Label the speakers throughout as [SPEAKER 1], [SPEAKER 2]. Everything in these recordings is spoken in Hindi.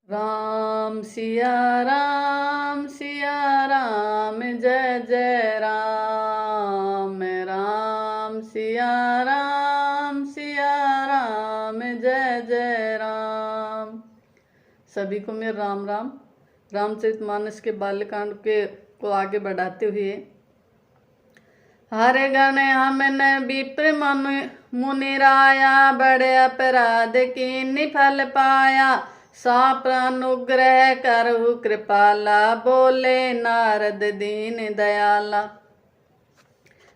[SPEAKER 1] राम सिया राम जय जय राम। राम सिया राम जय जय राम। सभी को मेरा राम राम। रामचरितमानस के बाल्यकांड को आगे बढ़ाते हुए, हरे गण हमने विप्र मुनि राया, बड़े अपराध की निफल पाया। साप अनुग्रह करहु कृपाला, बोले नारद दीन दयाला।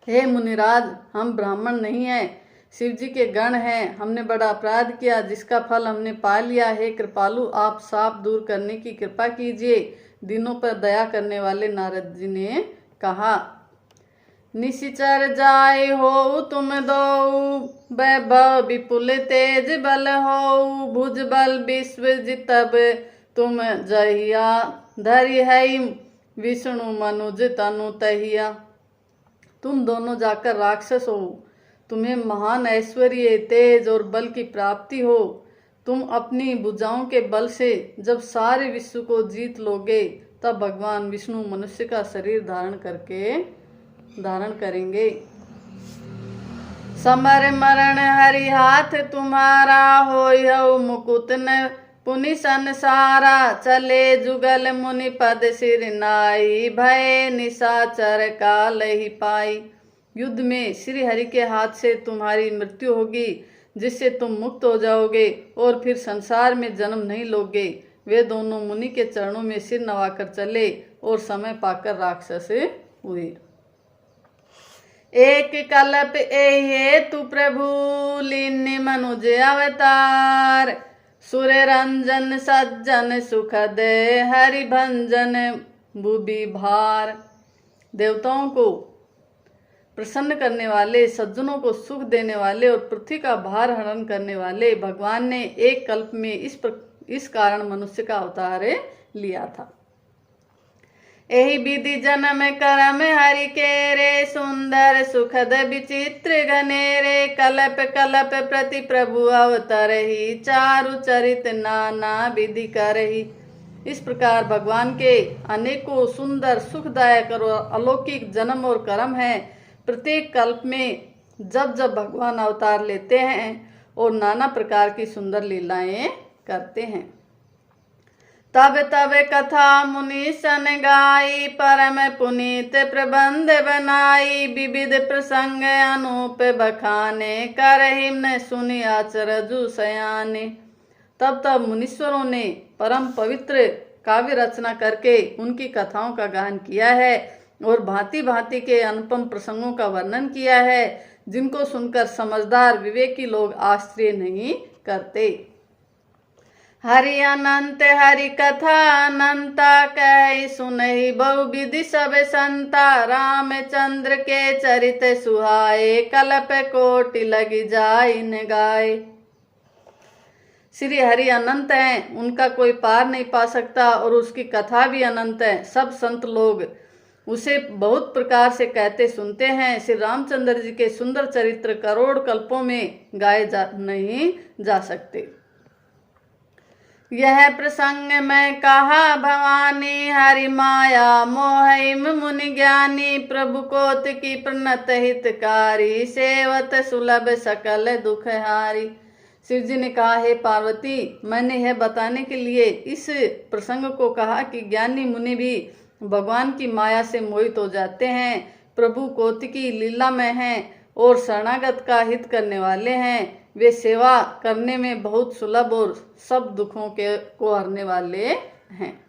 [SPEAKER 1] हे मुनिराज, हम ब्राह्मण नहीं हैं, शिव जी के गण हैं। हमने बड़ा अपराध किया जिसका फल हमने पा लिया है। कृपालु, आप साप दूर करने की कृपा कीजिए। दीनों पर दया करने वाले नारद जी ने कहा, निशिचर जाय हो तुम दो, वैभव विपुल तेज बल हो। भुज बल विश्व जितब तुम जहिया, धरि है विष्णु मनुज तनु तहिया। तुम दोनों जाकर राक्षस हो, तुम्हें महान ऐश्वर्य, तेज और बल की प्राप्ति हो। तुम अपनी भुजाओं के बल से जब सारे विश्व को जीत लोगे, तब भगवान विष्णु मनुष्य का शरीर धारण करेंगे। समर मरण हरि हाथ तुम्हारा, हो मुकुट न पुनि संसारा। चले जुगल मुनि पद सिर नाई, भय निशाचर काल ही पाई। युद्ध में श्री हरि के हाथ से तुम्हारी मृत्यु होगी, जिससे तुम मुक्त हो जाओगे और फिर संसार में जन्म नहीं लोगे। वे दोनों मुनि के चरणों में सिर नवाकर चले और समय पाकर राक्षस हुए। एक कल्प एहे तु प्रभु, लीन मनुज अवतार। सुर रंजन सज्जन सुखद, हरि भंजन भुवि भार। देवताओं को प्रसन्न करने वाले, सज्जनों को सुख देने वाले और पृथ्वी का भार हरण करने वाले भगवान ने एक कल्प में इस कारण मनुष्य का अवतार लिया था। एहि विधि जन्म करम हरि के रे, सुंदर सुखद विचित्र घनेरे। कल्प कल्प प्रति प्रभु अवतरहि, चारु चरित नाना विधि करहि। इस प्रकार भगवान के अनेकों सुंदर सुखदायक और अलौकिक जन्म और कर्म हैं। प्रत्येक कल्प में जब जब भगवान अवतार लेते हैं और नाना प्रकार की सुंदर लीलाएं करते हैं, तब तब कथा मुनि सन गाई। परम पुनीत प्रबंध बनाई, विविध प्रसंग अनूप बखाने। करहिम न सुनि आचरजु सयाने। तब तब मुनीश्वरों ने परम पवित्र काव्य रचना करके उनकी कथाओं का गान किया है और भांति भांति के अनुपम प्रसंगों का वर्णन किया है, जिनको सुनकर समझदार विवेकी लोग आश्चर्य नहीं करते। हरि अनंत हरि कथा अनंता, कह सुनहि बहुविधि सब संता। रामचंद्र के चरित सुहाए, कल्प कोटि लगी जाय न गाए। श्री हरि अनंत हैं, उनका कोई पार नहीं पा सकता और उसकी कथा भी अनंत है। सब संत लोग उसे बहुत प्रकार से कहते सुनते हैं। श्री रामचंद्र जी के सुंदर चरित्र करोड़ कल्पों में गाए नहीं जा सकते। यह प्रसंग में कहा भवानी, हरि माया मोहिम मुनि ज्ञानी। प्रभु कोत की प्रणत हितकारी, सेवत सुलभ सकल दुख हारी। शिव जी ने कहा, हे पार्वती, मैंने यह बताने के लिए इस प्रसंग को कहा कि ज्ञानी मुनि भी भगवान की माया से मोहित हो जाते हैं। प्रभु कौतिकी लीला में हैं और शरणागत का हित करने वाले हैं। वे सेवा करने में बहुत सुलभ और सब दुखों को हरने वाले हैं।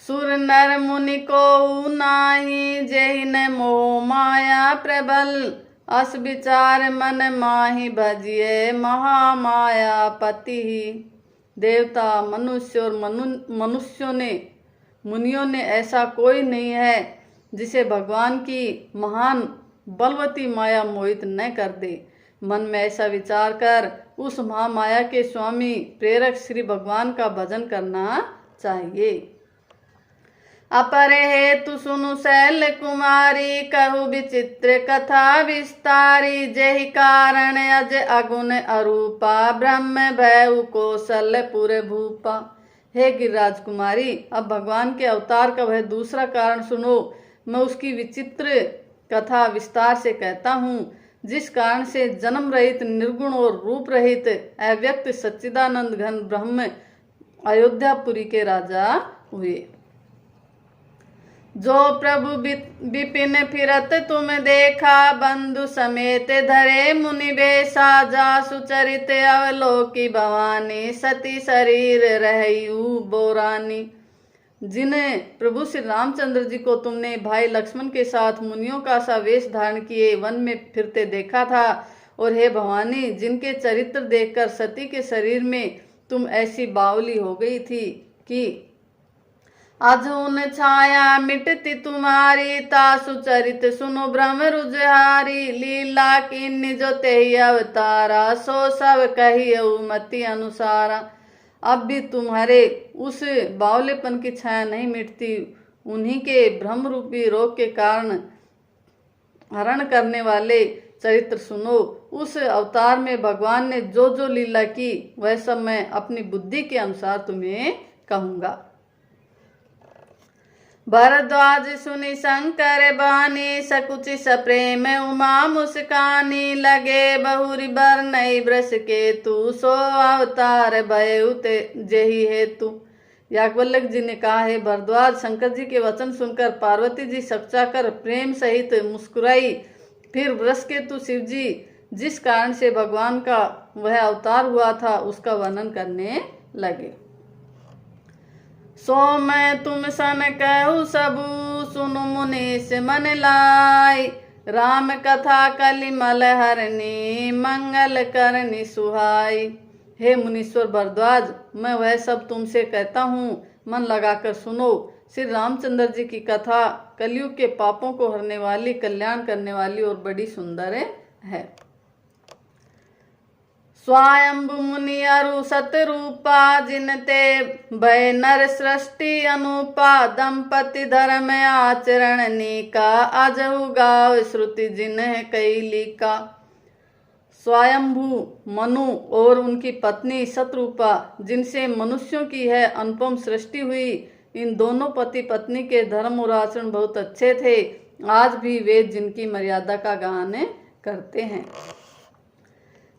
[SPEAKER 1] सुर नर मुनि को नाही, जेहि न मोह माया प्रबल। अस विचार मन माहि, भजिए महामाया पति। देवता, मनुष्य और मुनियों ने ऐसा कोई नहीं है जिसे भगवान की महान बलवती माया मोहित न कर दे। मन में ऐसा विचार कर उस महामाया के स्वामी प्रेरक श्री भगवान का भजन करना चाहिए। अपरे हेतु सुनु शैल कुमारी, कहु विचित्र कथा विस्तारी। जेहि कारण अज अगुण अरूपा, ब्रह्म भयउ कौशलपुर भूपा। हे गिरिराज कुमारी, अब भगवान के अवतार का वह दूसरा कारण सुनो। मैं उसकी विचित्र कथा विस्तार से कहता हूँ, जिस कारण से जन्म रहित, निर्गुण और रूप रहित अव्यक्त सच्चिदानंद घन ब्रह्म अयोध्यापुरी के राजा हुए। जो प्रभु विपिन फिरत तुम देखा, बंधु समेत धरे मुनि बेसा। जासु चरित अवलोकी भवानी, सती शरीर रहयु बोरानी। जिन्हें प्रभु श्री रामचंद्र जी को तुमने भाई लक्ष्मण के साथ मुनियों का सा वेश धारण किए वन में फिरते देखा था, और हे भवानी, जिनके चरित्र देखकर सती के शरीर में तुम ऐसी बावली हो गई थी कि अजून छाया मिटती तुम्हारी। तासु चरित सुनो ब्रह्म रुजहारी, लीला की निज तेहि अवतारा। सो सब कहियउ मति अनुसारा। अब भी तुम्हारे उस बावलेपन की छाया नहीं मिटती। उन्हीं के ब्रह्म रूपी रोग के कारण हरण करने वाले चरित्र सुनो। उस अवतार में भगवान ने जो जो लीला की, वह सब मैं अपनी बुद्धि के अनुसार तुम्हें कहूँगा। भरद्वाज सुनि शंकर बानी, सकुचि सप्रेम उमा मुस्कानी। लगे बहुरी बरनई वृष केतु, सो अवतार भयउ जेहि हेतु। याज्ञवल्क्य जी ने कहा है, भरद्वाज, शंकर जी के वचन सुनकर पार्वती जी सकचाकर प्रेम सहित मुस्कुराई। फिर वृषकेतु शिव जी जिस कारण से भगवान का वह अवतार हुआ था, उसका वर्णन करने लगे। सो मैं तुम सन कहु सबू, सुनु मुनीस मन लाई। राम कथा कलिमल हरनी, मंगल करनी सुहाई। हे मुनीश्वर भरद्वाज, मैं वह सब तुमसे कहता हूँ, मन लगाकर सुनो। श्री रामचंद्र जी की कथा कलयुग के पापों को हरने वाली, कल्याण करने वाली और बड़ी सुंदर है। स्वयंभु मुनि अरु सतरूपा, जिनते भय नर सृष्टि अनुपा। दंपति धर्म आचरण नीका, अजहु गाव श्रुति जिन्ह कैलिका। स्वयंभु मनु और उनकी पत्नी सतरूपा, जिनसे मनुष्यों की है अनुपम सृष्टि हुई, इन दोनों पति पत्नी के धर्म और आचरण बहुत अच्छे थे। आज भी वे जिनकी मर्यादा का गान करते हैं।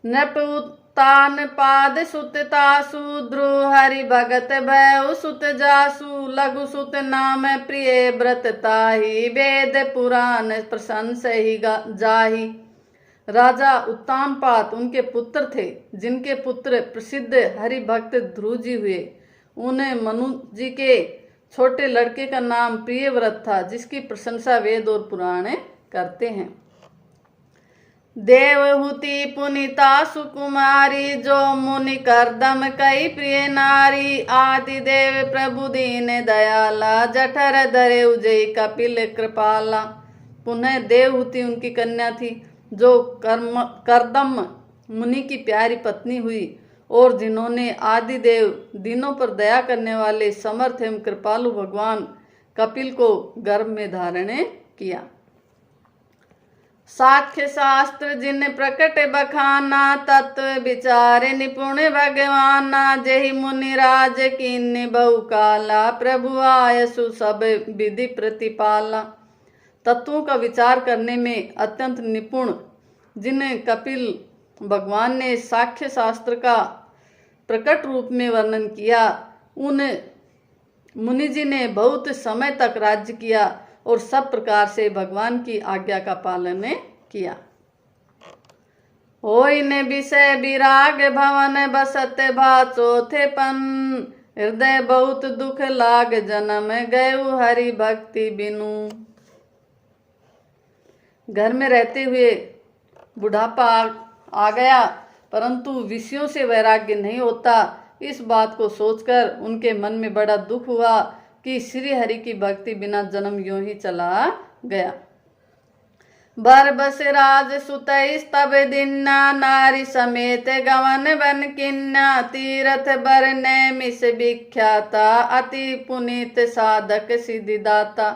[SPEAKER 1] नृप उत्तान पाद सुत तासु, ध्रुव हरि भगत भयउ सुत जासु। लघु सुत नाम प्रिय व्रत ताहि, वेद पुराण प्रशंसहि जाहि। राजा उत्तानपाद उनके पुत्र थे, जिनके पुत्र प्रसिद्ध हरि भक्त ध्रुव जी हुए। उन्हें मनु जी के छोटे लड़के का नाम प्रियव्रत था, जिसकी प्रशंसा वेद और पुराण करते हैं। देवहूति पुनीता सुकुमारी, जो मुनि करदम कई प्रिय नारी। आदि देव प्रभु दीन दयाला, जठर धरे उजय कपिल कृपाला। पुनः देवहूति उनकी कन्या थी, जो करदम मुनि की प्यारी पत्नी हुई, और जिन्होंने आदिदेव दीनों पर दया करने वाले समर्थ एवं कृपालु भगवान कपिल को गर्भ में धारण किया। साख्य शास्त्र जिन प्रकट बखाना, तत्व विचार निपुण भगवाना। जहि मुनिराज कीन्य बहुकाला, प्रभु आयसु सब विधि प्रतिपाला। तत्वों का विचार करने में अत्यंत निपुण जिन्हें कपिल भगवान ने साख्य शास्त्र का प्रकट रूप में वर्णन किया, उन मुनि जी ने बहुत समय तक राज्य किया और सब प्रकार से भगवान की आज्ञा का पालन किया। होई ने विषय विराग भवन, बसत बा चौथेपन। हृदय बहुत दुख लाग, जन्म गयु हरि भक्ति बिनु। घर में रहते हुए बुढ़ापा आ गया, परंतु विषयों से वैराग्य नहीं होता। इस बात को सोचकर उनके मन में बड़ा दुख हुआ कि श्री हरि की भक्ति बिना जन्म यूं ही चला गया। बरबस राज सुतई तब दिन्ना, नारी समेत गवन बन किन्ना, तीरथ बरने मिस विख्याता, अति पुनीत साधक सिद्धिदाता।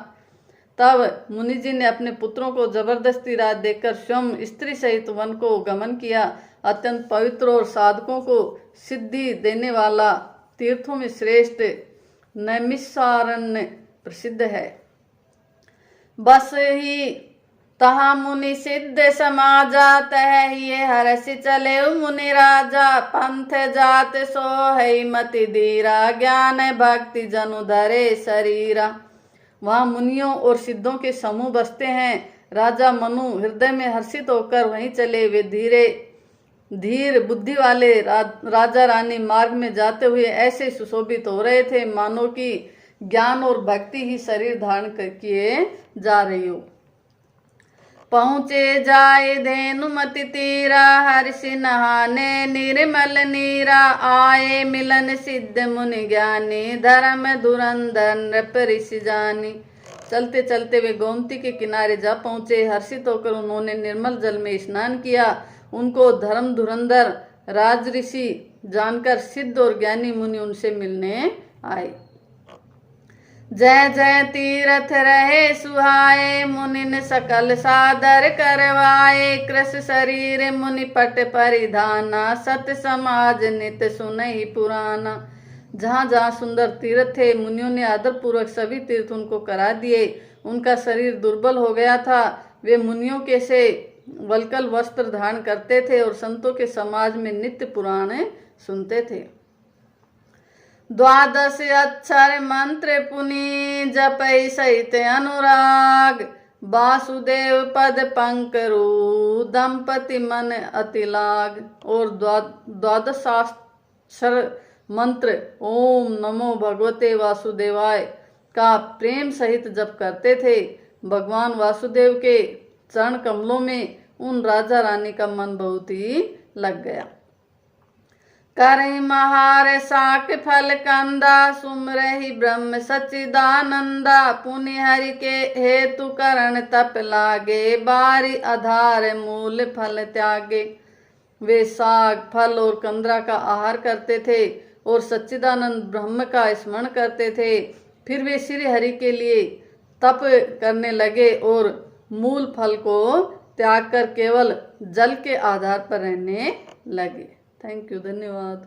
[SPEAKER 1] तब मुनि जी ने अपने पुत्रों को जबरदस्ती राज देकर स्वयं स्त्री सहित वन को गमन किया। अत्यंत पवित्र और साधकों को सिद्धि देने वाला तीर्थों में श्रेष्ठ नैमिषारण्य प्रसिद्ध है। बस ही तहा मुनि सिद्ध समाजा, तह ये हरसि चले मुनि राजा, पंथ जात सो है मति धीरा, ज्ञान भक्ति जनु धरे शरीरा। वहाँ मुनियों और सिद्धों के समूह बसते हैं। राजा मनु हृदय में हर्षित होकर वहीं चले। वे धीर बुद्धि वाले राजा रानी मार्ग में जाते हुए ऐसे सुशोभित हो रहे थे मानो कि ज्ञान और भक्ति ही शरीर धारण किए जा रही हो। पहुँचे जाए धेनुमति तीरा, हर्षि नहाने निर्मल नीरा, आए मिलन सिद्ध मुनि ज्ञानी, धर्म धुरंधर नृप ऋषि जानी। चलते चलते वे गोमती के किनारे जा पहुँचे। हर्षित होकर उन्होंने निर्मल जल में स्नान किया। उनको धर्म धुरंधर राज ऋषि जानकर सिद्ध और ज्ञानी मुनि उनसे मिलने आए। जय जय तीरथ रहे सुहाए, मुनिन सकल सादर करवाए, कृष शरीर मुनि पट परिधाना, सत समाज नित सुनहि पुराना। जहाँ जहाँ सुंदर तीर्थ थे मुनियों ने आदर पूर्वक सभी तीर्थ उनको करा दिए। उनका शरीर दुर्बल हो गया था। वे मुनियों के से वल्कल वस्त्र धारण करते थे और संतों के समाज में नित्य पुराण सुनते थे। द्वादश अक्षर मंत्र पुनि, जपै सहित अनुराग, वासुदेव पद पंकरु, दंपति मन अति लाग। और द्वादशाक्षर मंत्र ओम नमो भगवते वासुदेवाय का प्रेम सहित जप करते थे। भगवान वासुदेव के चरण कमलों में उन राजा रानी का मन बहुत ही लग गया। करहि महार साक फल कंदा, सुमरहि ब्रह्म सच्चिदानंदा, पुनि हरि के हेतु करण तप लागे, बारी आधार मूल फल त्यागे। वे साग फल और कंदरा का आहार करते थे और सच्चिदानंद ब्रह्म का स्मरण करते थे। फिर वे श्री हरि के लिए तप करने लगे और मूल फल को त्याग कर केवल जल के आधार पर रहने लगे। थैंक यू, धन्यवाद।